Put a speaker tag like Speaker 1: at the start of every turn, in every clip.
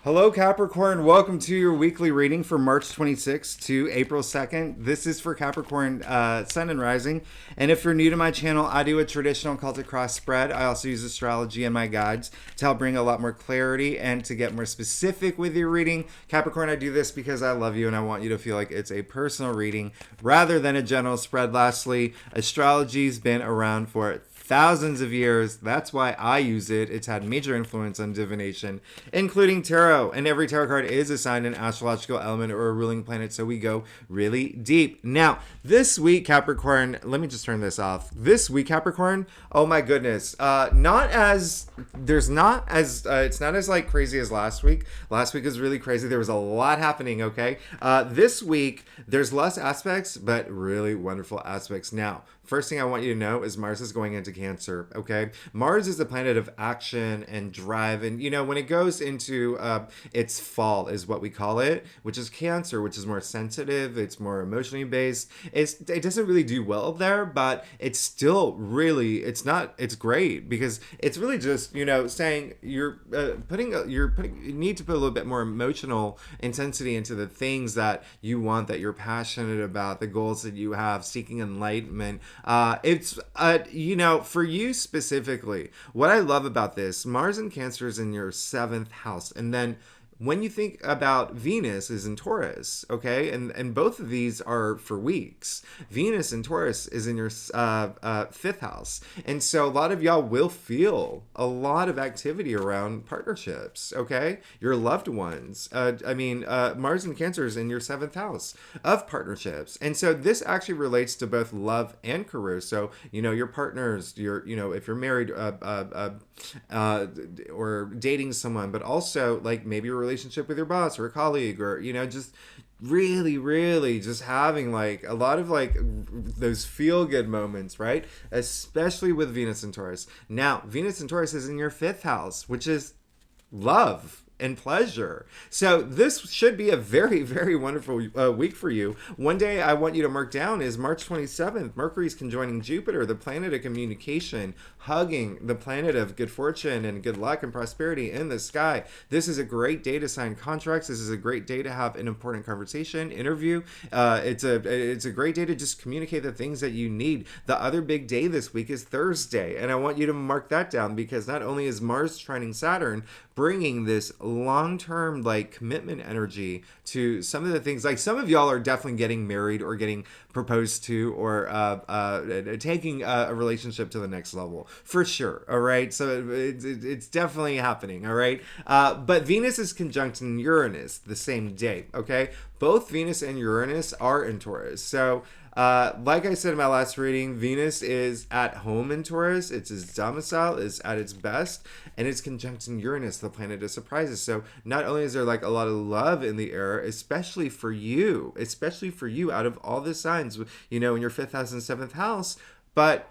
Speaker 1: Hello, Capricorn. Welcome to your weekly reading for March 26th to April 2nd. This is for Capricorn Sun and Rising. And if you're new to my channel, I do a traditional Celtic cross spread. I also use astrology in my guides to help bring a lot more clarity and to get more specific with your reading. Capricorn, I do this because I love you and I want you to feel like it's a personal reading rather than a general spread. Lastly, astrology's been around for thousands of years. That's why I use it. It's had major influence on divination, including tarot. And every tarot card is assigned an astrological element or a ruling planet. So we go really deep. Now, this week, Capricorn, let me just turn this off. This week, Capricorn, oh my goodness. It's not as like crazy as last week. Last week was really crazy. There was a lot happening, okay? This week, there's less aspects, but really wonderful aspects. Now, first thing I want you to know is Mars is going into Cancer, okay? Mars is a planet of action and drive. And, when it goes into its fall is what we call it, which is Cancer, which is more sensitive. It's more emotionally based. It doesn't really do well there, but it's still really, it's great because it's really just, saying you need to put a little bit more emotional intensity into the things that you want, that you're passionate about, the goals that you have, seeking enlightenment. For you specifically, what I love about this, Mars in Cancer is in your seventh house. And then when you think about Venus is in Taurus, okay? And both of these are for weeks. Venus in Taurus is in your fifth house. And so a lot of y'all will feel a lot of activity around partnerships, okay? Your loved ones. Mars in Cancer is in your seventh house of partnerships. And so this actually relates to both love and career. So, your partners, if you're married or dating someone, but also like maybe your relationship with your boss or a colleague, or just really just having like a lot of like those feel good moments, right? Especially with Venus and Taurus. Now, Venus and Taurus is in your fifth house, which is love and pleasure. So this should be a very, very wonderful week for you. One day I want you to mark down is March 27th. Mercury's conjoining Jupiter, the planet of communication, hugging the planet of good fortune and good luck and prosperity in the sky. This is a great day to sign contracts. This is a great day to have an important conversation, interview. It's a great day to just communicate the things that you need. The other big day this week is Thursday, and I want you to mark that down because not only is Mars trining Saturn, bringing this long-term like commitment energy to some of the things, like some of y'all are definitely getting married or getting proposed to or taking a relationship to the next level for sure. All right, so it's definitely happening. All right, but Venus is conjunct in Uranus the same day. Okay, both Venus and Uranus are in Taurus. So like I said in my last reading, Venus is at home in Taurus. It's its domicile, is at its best, and it's conjunct in Uranus, the planet of surprises. So not only is there like a lot of love in the air, especially for you out of all the signs, in your fifth house and seventh house, but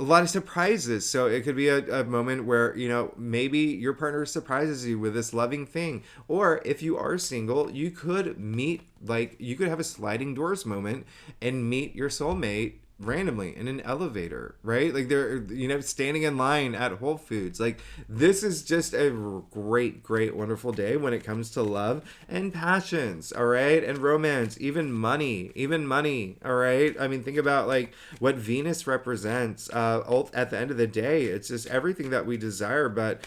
Speaker 1: a lot of surprises. So it could be a moment where, maybe your partner surprises you with this loving thing. Or if you are single, you could have a sliding doors moment and meet your soulmate randomly in an elevator, right? Like they're, standing in line at Whole Foods. Like this is just a great, wonderful day when it comes to love and passions, all right? And romance, even money, all right? I mean, think about like what Venus represents at the end of the day. It's just everything that we desire, but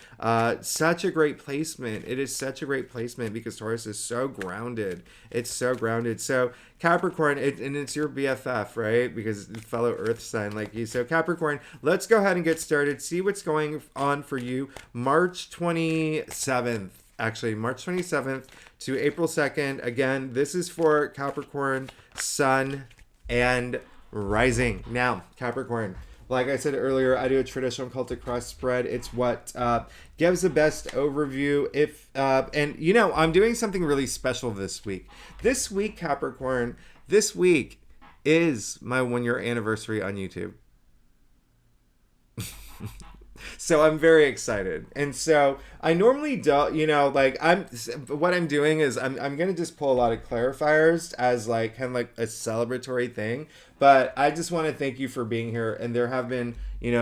Speaker 1: such a great placement. It is such a great placement because Taurus is so grounded. It's so grounded. So Capricorn, and it's your BFF, right? Because fellow Earth sign like you. So Capricorn, let's go ahead and get started. See what's going on for you. March 27th to April 2nd. Again, this is for Capricorn, Sun, and Rising. Now, Capricorn, like I said earlier, I do a traditional Celtic cross spread. It's what gives the best overview. I'm doing something really special this week. This week, Capricorn, is my 1 year anniversary on YouTube. So I'm very excited. And so I normally don't, like what I'm doing is I'm going to just pull a lot of clarifiers as like kind of like a celebratory thing. But I just want to thank you for being here. And there have been,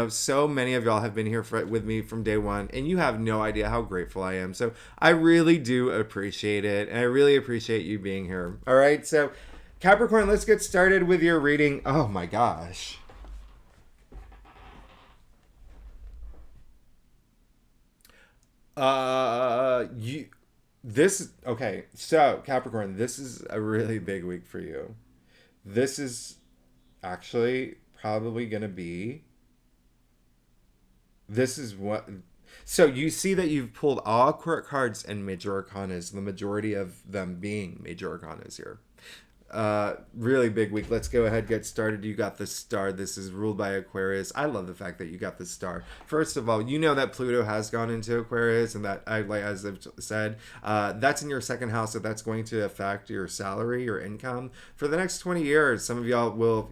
Speaker 1: so many of y'all have been here with me from day one. And you have no idea how grateful I am. So I really do appreciate it. And I really appreciate you being here. All right. So Capricorn, let's get started with your reading. Oh my gosh. You this okay, so Capricorn, this is a really big week for you. This is actually probably gonna be this is what so you see that you've pulled all court cards and major arcanas, the majority of them being major arcanas here. Really big week. Let's go ahead, get started. You got the star. This is ruled by Aquarius. I love the fact that you got the star. First of all, you know that Pluto has gone into Aquarius, and that I like, as I've said, that's in your second house, so that's going to affect your salary, your income for the next 20 years. Some of y'all will,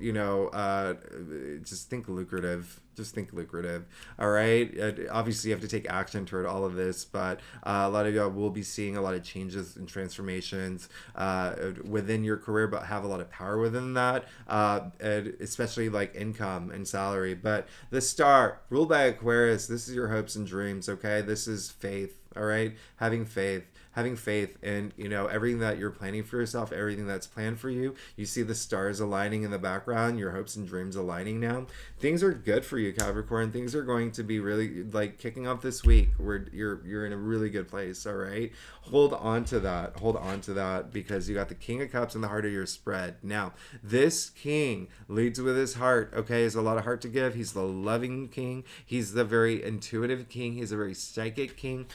Speaker 1: just think lucrative. Just think lucrative. All right. Obviously, you have to take action toward all of this, but a lot of y'all will be seeing a lot of changes and transformations within your career, but have a lot of power within that, and especially like income and salary. But the star, ruled by Aquarius, this is your hopes and dreams. Okay. This is faith. All right. Having faith in everything that you're planning for yourself, everything that's planned for you. You see the stars aligning in the background, your hopes and dreams aligning now. Things are good for you, Capricorn. Things are going to be really like kicking off this week where you're in a really good place. All right, hold on to that because you got the King of Cups in the heart of your spread. Now this king leads with his heart. Okay, has a lot of heart to give. He's the loving king. He's the very intuitive king. He's a very psychic king.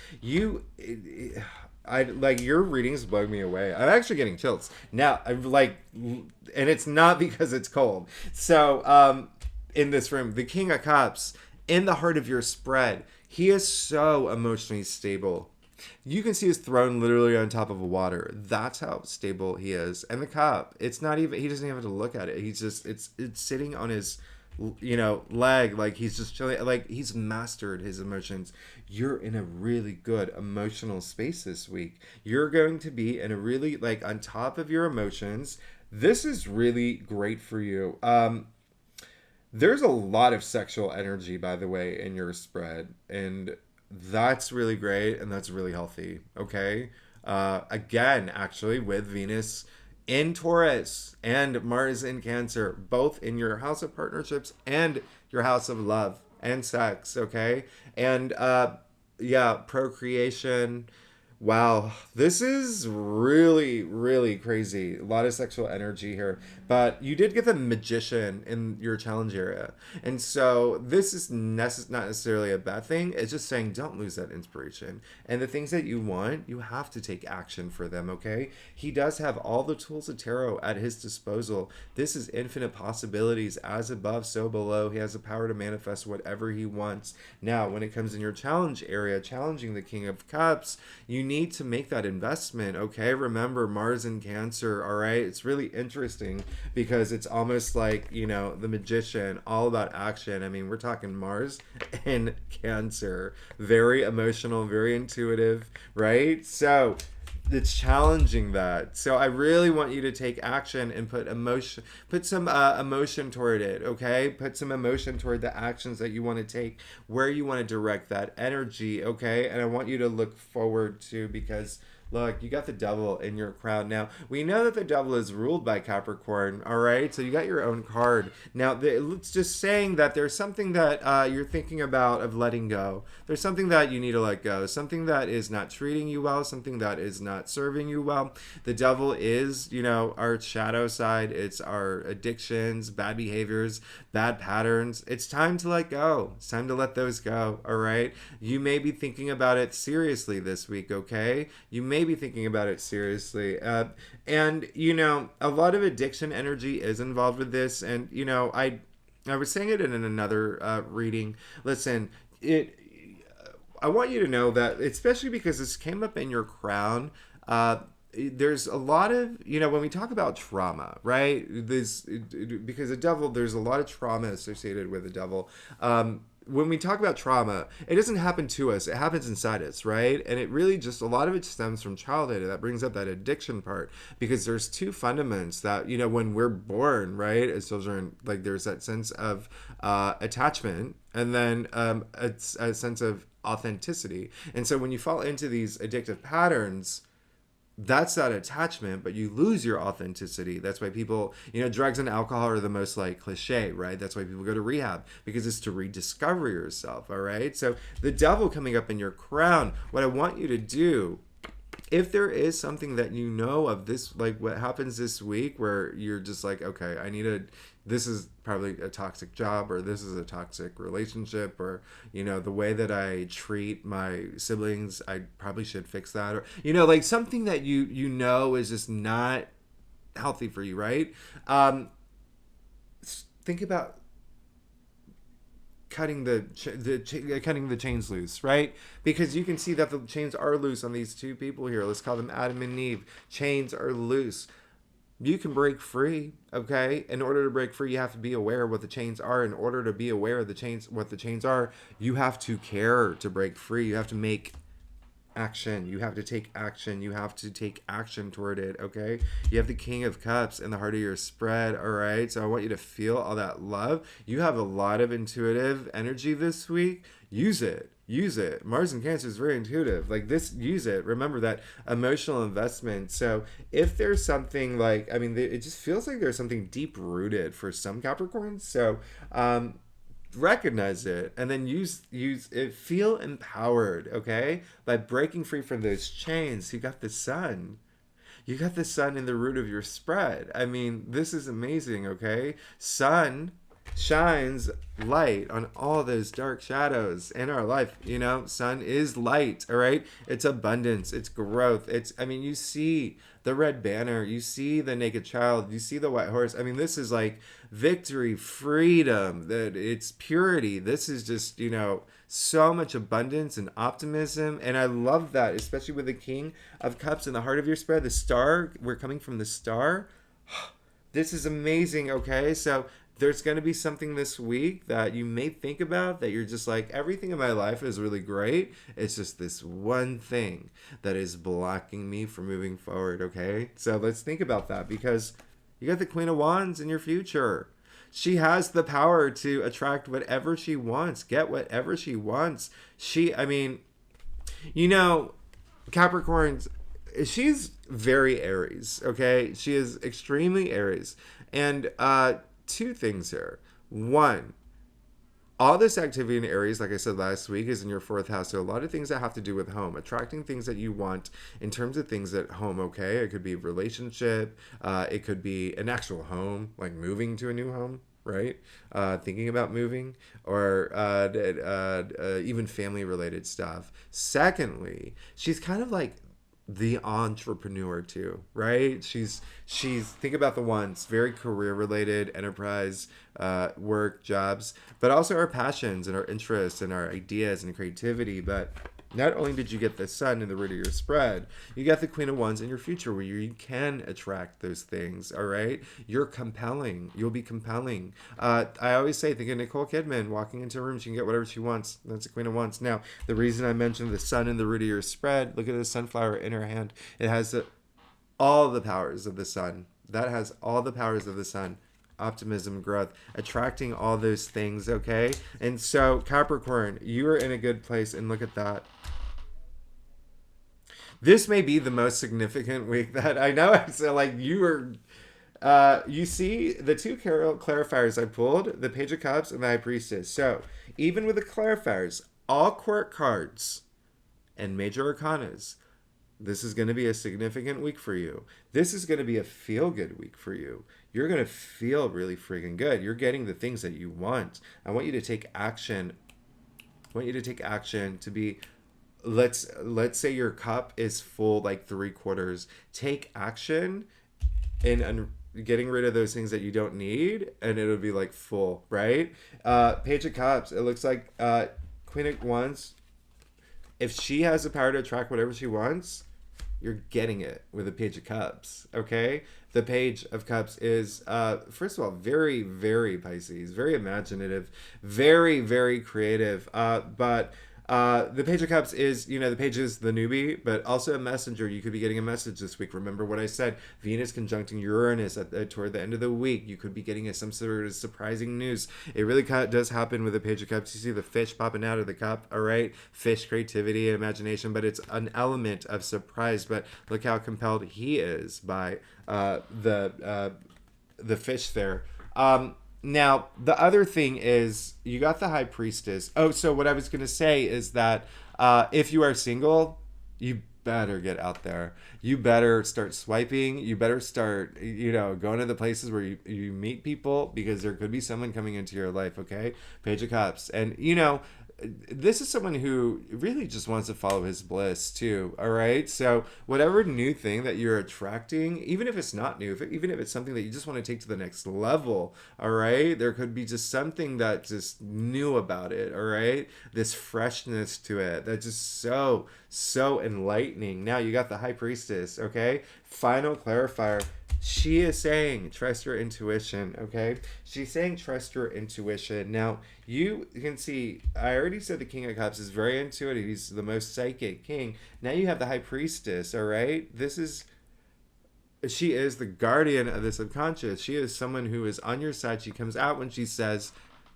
Speaker 1: I like your readings blow me away. I'm actually getting chills now. I'm like, and it's not because it's cold. So, in this room, the King of Cups in the heart of your spread, he is so emotionally stable. You can see his throne literally on top of water. That's how stable he is. And the cup, it's not even. He doesn't even have to look at it. He's just it's sitting on his leg, like he's just chilling, like he's mastered his emotions. You're in a really good emotional space this week. You're going to be in a really like on top of your emotions. This is really great for you. There's a lot of sexual energy, by the way, in your spread, and that's really great and that's really healthy. Okay. Again, actually, with Venus in Taurus and Mars in Cancer, both in your house of partnerships and your house of love and sex, okay? And yeah, procreation. Wow, this is really, really crazy. A lot of sexual energy here. But you did get the magician in your challenge area. And so this is not necessarily a bad thing. It's just saying don't lose that inspiration. And the things that you want, you have to take action for them, okay? He does have all the tools of tarot at his disposal. This is infinite possibilities, as above, so below. He has the power to manifest whatever he wants. Now, when it comes in your challenge area, challenging the King of Cups, you need to make that investment, okay? Remember, Mars in Cancer, all right? It's really interesting because it's almost like, the magician, all about action. I mean, we're talking Mars in Cancer. Very emotional, very intuitive, right? So it's challenging that. So I really want you to take action and put some emotion toward it, okay? Put some emotion toward the actions that you want to take, where you want to direct that energy, okay? And I want you to look forward to, because look, you got the devil in your crown. Now, we know that the devil is ruled by Capricorn, all right? So you got your own card. Now, it's just saying that there's something that you're thinking about of letting go. There's something that you need to let go, something that is not treating you well, something that is not serving you well. The devil is, our shadow side. It's our addictions, bad behaviors, bad patterns. It's time to let go. It's time to let those go, all right? You may be thinking about it seriously this week, okay? You may be thinking about it seriously. And, a lot of addiction energy is involved with this. And, I was saying it in another reading. Listen, I want you to know that, especially because this came up in your crown, there's a lot of, when we talk about trauma, right? Because the devil, there's a lot of trauma associated with the devil. when we talk about trauma, it doesn't happen to us. It happens inside us, right? And it really just, a lot of it stems from childhood. And that brings up that addiction part, because there's two fundaments that, when we're born, right, as children, like there's that sense of attachment, and then a sense of authenticity. And so when you fall into these addictive patterns, that's that attachment, but you lose your authenticity. That's why people, drugs and alcohol are the most like cliche, right? That's why people go to rehab, because it's to rediscover yourself. All right. So the devil coming up in your crown, what I want you to do, if there is something that you know of this, like what happens this week where you're just like, okay, this is probably a toxic job, or this is a toxic relationship, or, the way that I treat my siblings, I probably should fix that, or, like something that is just not healthy for you, right? Think about cutting cutting the chains loose, right? Because you can see that the chains are loose on these two people here. Let's call them Adam and Eve. Chains are loose. You can break free, okay? In order to break free, you have to be aware of what the chains are. In order to be aware of what the chains are, you have to care to break free. You have to make action. You have to take action. You have to take action toward it, okay? You have the King of Cups in the heart of your spread, all right? So I want you to feel all that love. You have a lot of intuitive energy this week. Use it. Use it. Mars in Cancer is very intuitive. Like this, use it. Remember that emotional investment. So if there's something like, it just feels like there's something deep rooted for some Capricorns. So, recognize it, and then use it. Feel empowered, okay, by breaking free from those chains. You got the sun in the root of your spread. This is amazing, okay? Sun shines light on all those dark shadows in our life. Sun is light, all right? It's abundance, it's growth, you see the red banner, you see the naked child, you see the white horse. This is like victory, freedom, that it's purity. This is just, so much abundance and optimism. And I love that, especially with the King of Cups in the heart of your spread, the star. We're coming from the star. This is amazing, okay? So there's going to be something this week that you may think about, that you're just like, everything in my life is really great. It's just this one thing that is blocking me from moving forward, okay? So let's think about that, because you got the Queen of Wands in your future. She has the power to attract whatever she wants, get whatever she wants. Capricorns, she's very Aries, okay? She is extremely Aries. And two things here. One, all this activity in Aries, like I said last week, is in your fourth house. So a lot of things that have to do with home, attracting things that you want in terms of things at home, okay? It could be a relationship. It could be an actual home, like moving to a new home, right? Thinking about moving, or even family-related stuff. Secondly, she's kind of like the entrepreneur too, right? She's think about the ones, very career related, enterprise, work, jobs, but also our passions and our interests and our ideas and creativity. But not only did you get the sun in the root of your spread, you got the Queen of Wands in your future, where you can attract those things, all right? You're compelling. You'll be compelling. I always say, think of Nicole Kidman walking into a room, she can get whatever she wants. That's the Queen of Wands. Now, the reason I mentioned the sun in the root of your spread, look at the sunflower in her hand. It has all the powers of the sun. That has all the powers of the sun. Optimism, growth, attracting all those things, okay? And so, Capricorn, you are in a good place, and look at that. This may be the most significant week that I know. So, like, you see the two clarifiers I pulled, the Page of Cups and the High Priestess. So, even with the clarifiers, all court cards and major arcanas, this is going to be a significant week for you. This is going to be a feel-good week for you. You're going to feel really freaking good. You're getting the things that you want. I want you to take action. I want you to take action to be, let's say your cup is full, like 3/4. Take action in getting rid of those things that you don't need, and it'll be like full, right? Page of Cups, it looks like Queen of Wands, if she has the power to attract whatever she wants, you're getting it with the Page of Cups, okay? The Page of Cups is, first of all, very, very Pisces, very imaginative, very, very creative. But the Page of Cups is, the page is the newbie, but also a messenger. You could be getting a message this week. Remember what I said, Venus conjuncting Uranus toward the end of the week. You could be getting some sort of surprising news. It really does happen with the Page of Cups. You see the fish popping out of the cup, all right? Fish, creativity, and imagination, but it's an element of surprise. But look how compelled he is by the fish there. Now, the other thing is, you got the High Priestess. Oh, so what I was going to say is that if you are single, you better get out there. You better start swiping. You better start, going to the places where you meet people, because there could be someone coming into your life, okay? Page of Cups. And, this is someone who really just wants to follow his bliss too, all right? So whatever new thing that you're attracting, even if it's not new, even if it's something that you just want to take to the next level, all right? There could be just something that just new about it, all right? This freshness to it that's just so enlightening. Now you got the High Priestess, okay? Final clarifier. She is saying, trust your intuition, okay? She's saying, trust your intuition. Now, you can see, I already said the King of Cups is very intuitive. He's the most psychic king. Now you have the High Priestess, all right? She is the guardian of the subconscious. She is someone who is on your side. She comes out when she says,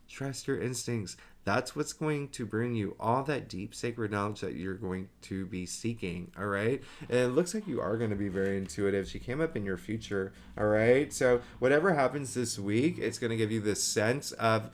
Speaker 1: trust your instincts. That's what's going to bring you all that deep sacred knowledge that you're going to be seeking, all right? And it looks like you are going to be very intuitive. She came up in your future, all right? So whatever happens this week, it's going to give you this sense of,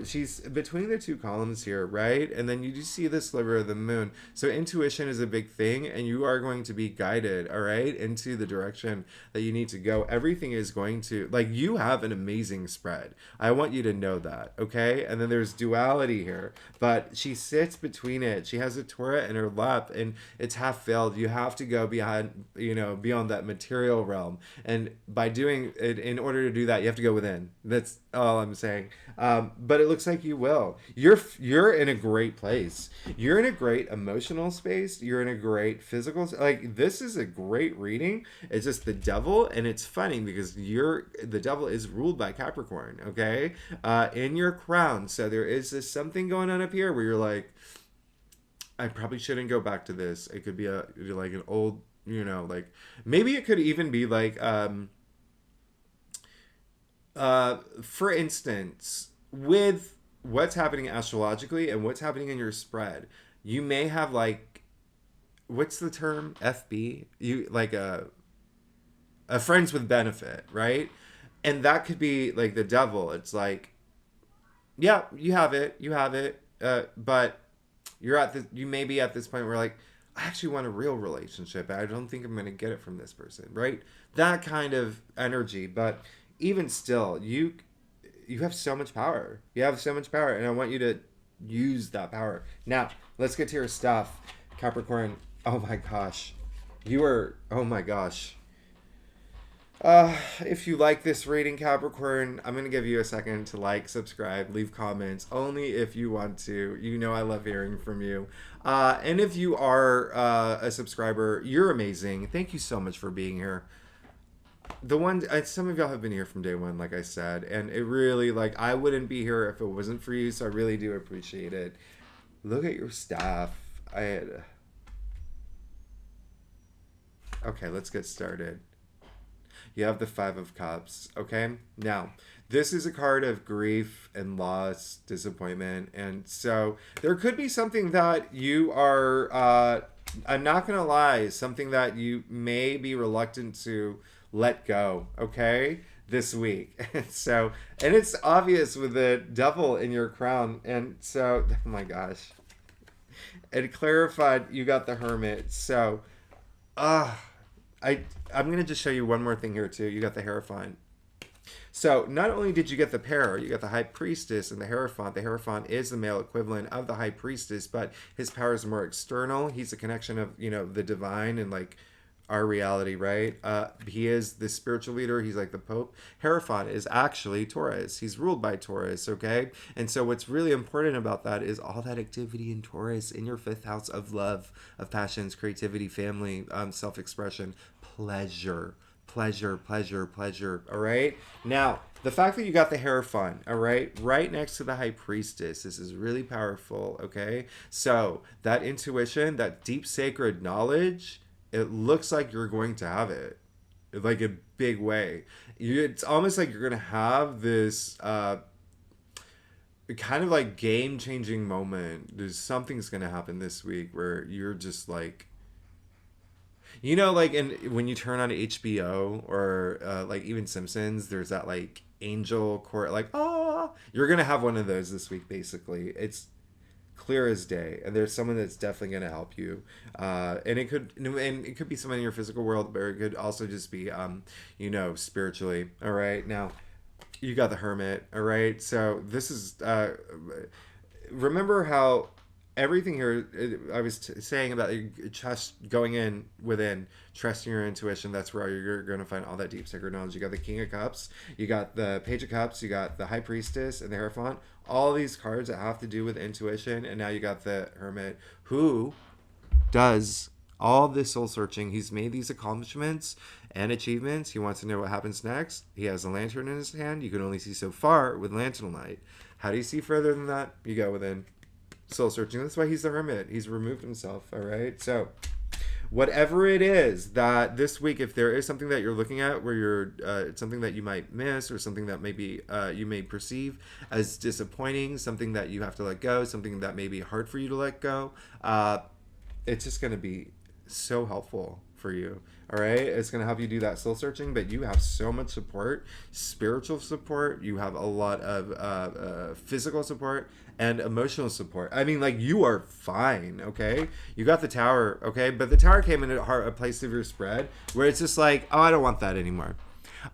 Speaker 1: she's between the two columns here, right? And then you do see the sliver of the moon. So intuition is a big thing, and you are going to be guided, all right, into the direction that you need to go. Everything is going to, you have an amazing spread. I want you to know that, okay? And then there's duality here, but she sits between it. She has a Torah in her lap, and it's half filled. You have to go beyond that material realm, and by doing it, in order to do that, you have to go within. That's all I'm saying. But it looks like you will. You're in a great place. You're in a great emotional space. You're in a great physical. This is a great reading. It's just the devil, and it's funny because the devil is ruled by Capricorn. Okay, in your crown. So there is this something going on up here where you're like, I probably shouldn't go back to this. It could be an old, maybe it could even be for instance, with what's happening astrologically and what's happening in your spread, you may have what's the term? FB? You a friends with benefit, right? And that could be the devil. It's yeah, you have it, but you may be at this point where I actually want a real relationship. I don't think I'm going to get it from this person, right? That kind of energy. But even still, you have so much power. You have so much power, and I want you to use that power. Now, let's get to your stuff, Capricorn. Oh my gosh. Oh my gosh. If you like this reading, Capricorn, I'm going to give you a second to subscribe, leave comments, only if you want to. I love hearing from you. And if you are a subscriber, you're amazing. Thank you so much for being here. Some of y'all have been here from day one, like I said, and it really, I wouldn't be here if it wasn't for you, so I really do appreciate it. Look at your staff. Okay, let's get started. You have the Five of Cups, okay? Now, this is a card of grief and loss, disappointment, and so there could be something that you are, I'm not going to lie, something that you may be reluctant to let go, okay, this week. And it's obvious with the devil in your crown, and so, oh my gosh. It clarified you got the Hermit, so, I'm going to just show you one more thing here, too. You got the Hierophant. So, not only did you get the pair, you got the High Priestess and the Hierophant. The Hierophant is the male equivalent of the High Priestess, but his power is more external. He's a connection of, the divine and, our reality, right? He is the spiritual leader. He's like the Pope. Hierophant is actually Taurus. He's ruled by Taurus, okay? And so what's really important about that is all that activity in Taurus in your fifth house of love, of passions, creativity, family, self-expression, pleasure, pleasure, pleasure, pleasure, all right? Now, the fact that you got the Hierophant, all right next to the High Priestess, this is really powerful, okay? So that intuition, that deep sacred knowledge, it looks like you're going to have it, like a big way. It's almost like you're going to have this kind of like game changing moment. There's something's going to happen this week where you're just like, like when you turn on HBO or like even Simpsons, there's that like angel court, like, you're gonna have one of those this week. Basically, it's clear as day, and there's someone that's definitely gonna help you, and it could be someone in your physical world, but it could also just be, spiritually. All right, now you got the Hermit. All right, so this is remember how everything here I was saying about trust, going in within, trusting your intuition. That's where you're going to find all that deep sacred knowledge. You got the King of Cups, you got the Page of Cups, you got the High Priestess and the Hierophant, all these cards that have to do with intuition. And now you got the Hermit, who does all this soul searching. He's made these accomplishments and achievements. He wants to know what happens next. He has a lantern in his hand. You can only see so far with lantern light. How do you see further than that? You go within. Soul searching. That's why he's the Hermit. He's removed himself. All right. So whatever it is that this week, if there is something that you're looking at where you're something that you might miss, or something that maybe you may perceive as disappointing, something that you have to let go, something that may be hard for you to let go, it's just going to be so helpful for you. All right, it's going to help you do that soul searching, but you have so much support, spiritual support. You have a lot of physical support and emotional support. I mean, like, you are fine, okay? You got the Tower, okay? But the Tower came in a place of your spread where it's just like, I don't want that anymore.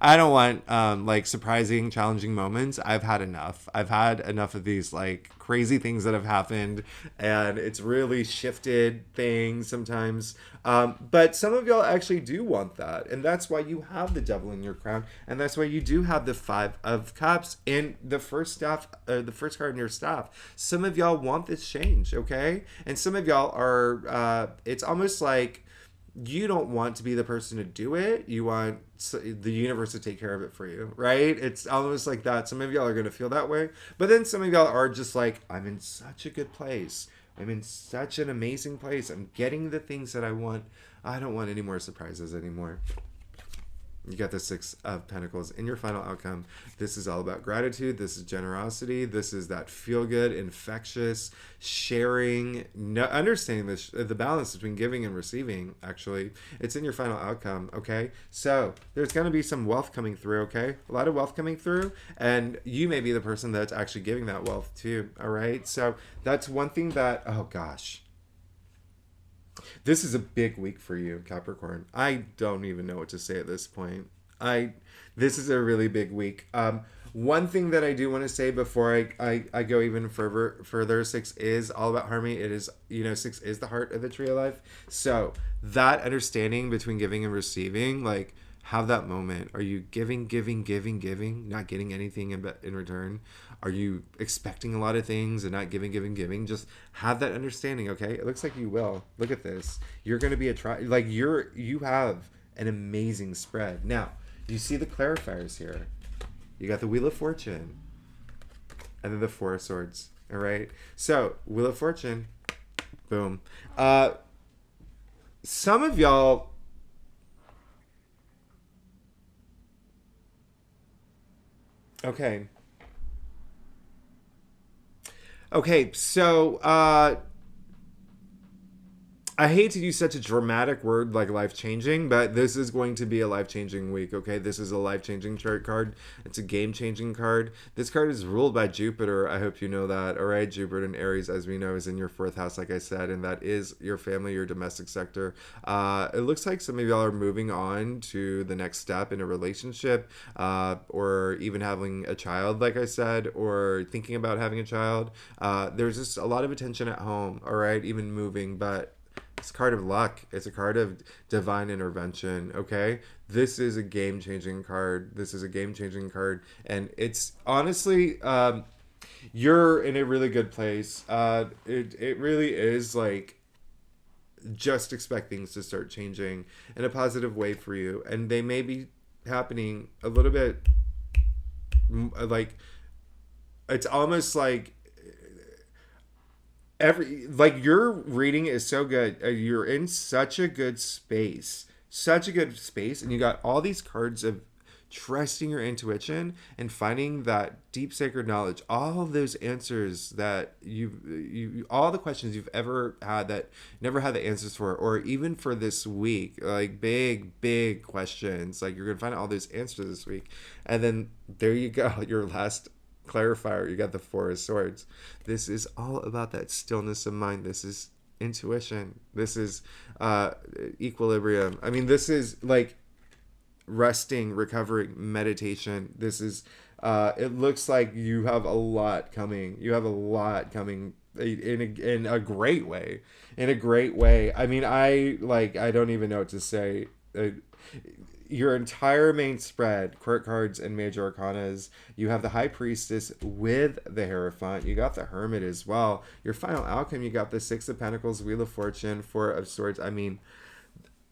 Speaker 1: I don't want like surprising, challenging moments. I've had enough. I've had enough of these like crazy things that have happened, and it's really shifted things sometimes. But some of y'all actually do want that, and that's why you have the Devil in your crown, and that's why you do have the Five of Cups in the first the first card in your staff. Some of y'all want this change, okay? And some of y'all are. It's almost like you don't want to be the person to do it. You want the universe to take care of it for you, right? It's almost like that. Some of y'all are going to feel that way. But then some of y'all are just like, I'm in such a good place. I'm in such an amazing place. I'm getting the things that I want. I don't want any more surprises anymore. You got the Six of Pentacles in your final outcome. This is all about gratitude. This is generosity. This is that feel-good, infectious, sharing, understanding the balance between giving and receiving, actually. It's in your final outcome, okay? So there's going to be some wealth coming through, okay? A lot of wealth coming through, and you may be the person that's actually giving that wealth too, all right? So that's one thing that, oh gosh. This is a big week for you, Capricorn. I don't even know what to say at this point. This is a really big week. One thing that I do want to say before I go even further, 6 is all about harmony. It is, 6 is the heart of the tree of life. So that understanding between giving and receiving, like, have that moment. Are you giving, not getting anything in return? Are you expecting a lot of things and not giving? Just have that understanding, okay? It looks like you will. Look at this. You're going to be you have an amazing spread. Now, you see the clarifiers here. You got the Wheel of Fortune and then the Four of Swords, all right? So, Wheel of Fortune, boom. Some of y'all, Okay, so I hate to use such a dramatic word like life-changing, but this is going to be a life-changing week, okay? This is a life-changing chart card. It's a game-changing card. This card is ruled by Jupiter. I hope you know that, all right? Jupiter in Aries, as we know, is in your 4th house, like I said, and that is your family, your domestic sector. It looks like some of y'all are moving on to the next step in a relationship, or even having a child, like I said, or thinking about having a child. There's just a lot of attention at home, all right? Even moving, but It's a card of luck. It's a card of divine intervention. Okay, this is a game changing card. This is a game changing card, and it's honestly, you're in a really good place. It really is like just expect things to start changing in a positive way for you, and they may be happening a little bit like it's almost like every like your reading is so good. You're in such a good space, and you got all these cards of trusting your intuition and finding that deep sacred knowledge, all of those answers that you all the questions you've ever had that never had the answers for, or even for this week, like big questions, like you're gonna find all those answers this week. And then there you go, your last clarifier, you got the Four of Swords. This is all about that stillness of mind. This is intuition. This is equilibrium. I mean, this is like resting, recovering, meditation. This is it looks like you have a lot coming. You have a lot coming in a great way. In a great way. I mean, I don't even know what to say. Your entire main spread, court cards and major arcanas, you have the High Priestess with the Hierophant. You got the Hermit as well. Your final outcome, you got the Six of Pentacles, Wheel of Fortune, Four of Swords. I mean,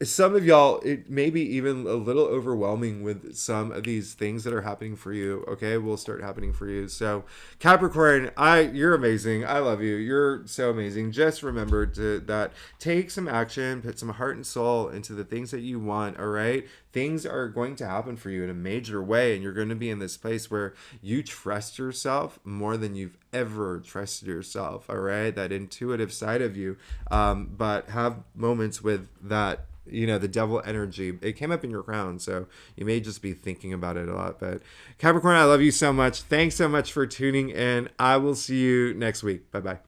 Speaker 1: some of y'all, it may be even a little overwhelming with some of these things that are happening for you. Okay, will start happening for you. So Capricorn, you're amazing. I love you. You're so amazing. Just remember that take some action, put some heart and soul into the things that you want. All right, things are going to happen for you in a major way, and you're going to be in this place where you trust yourself more than you've ever trusted yourself. All right, that intuitive side of you, but have moments with that, the devil energy. It came up in your crown, so you may just be thinking about it a lot. But Capricorn, I love you so much. Thanks so much for tuning in. I will see you next week. Bye bye.